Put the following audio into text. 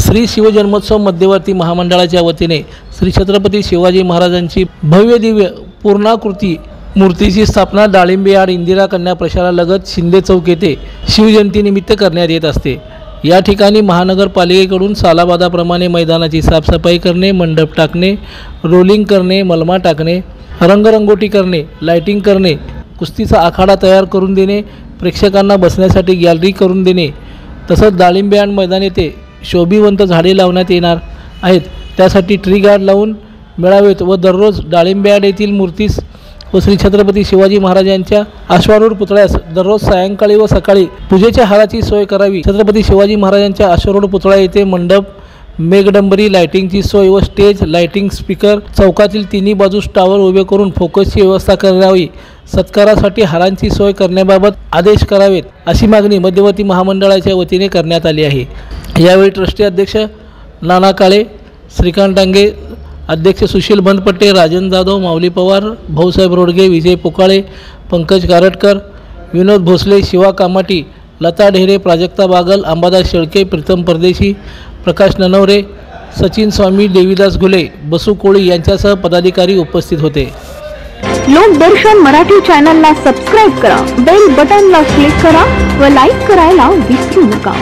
श्री शिवजन्मोत्सव मध्यवर्ती महामंडळाच्या वतीने श्री छत्रपती शिवाजी महाराजांची भव्य दिव्य पूर्णाकृती मूर्तीची स्थापना डाळिंबे यार्ड इंदिरा कन्या प्रशालालगत शिंदे चौक येथे शिवजयंतीनिमित्त करण्यात येत असते। या ठिकाणी महानगरपालिकेकडून सालाबादाप्रमाणे मैदानाची साफसफाई करणे, मंडप टाकणे, रोलिंग करणे, मलमा टाकणे, रंगरंगोटी करणे, लाइटिंग करणे, कुस्तीचा आखाडा तयार करून देणे, प्रेक्षकांना बसण्यासाठी गॅलरी करून देणे, तसंच डाळिंबे यार्ड मैदान येथे शोभिवंत झाडे लावण्यात येणार आहेत। त्यासाठी ट्री गार्ड लावून मिळावेत व दररोज डाळिंबे यार्ड येथील मूर्तीस व श्री छत्रपती शिवाजी महाराजांच्या अश्वारूढ पुतळ्यास दररोज सायंकाळी व सकाळी पूजेच्या हाराची सोय करावी। छत्रपती शिवाजी महाराजांच्या अश्वारूढ पुतळा येथे मंडप, मेघडंबरी, लाइटिंगची सोय व स्टेज, लाइटिंग, स्पीकर, चौकातील तिन्ही बाजूस टावर उभे करून फोकसची व्यवस्था करावी। सत्कारासाठी हारांची सोय करण्याबाबत आदेश करावेत अशी मागणी मध्यवर्ती महामंडळाच्या वतीने करण्यात आली आहे। यावेळी ट्रस्टी अध्यक्ष नाना काळे, श्रीकांत डांगे, अध्यक्ष सुशील बंदपट्टे, राजन जाधव, माऊली पवार, भाऊसाहेब रोडगे, विजय पोकाळे, पंकज कारटकर, विनोद भोसले, शिवा कामाटी, लता ढेरे, प्राजक्ता बागल, अंबादास शेळके, प्रीतम परदेशी, प्रकाश ननवरे, सचिन स्वामी, देवीदास घुले, बसू कोळी यांच्यासह पदाधिकारी उपस्थित होते। लोकदर्शन मराठी चॅनलला सबस्क्राइब करा, बेल बटनला क्लिक करा व लाईक करायला विसरू नका।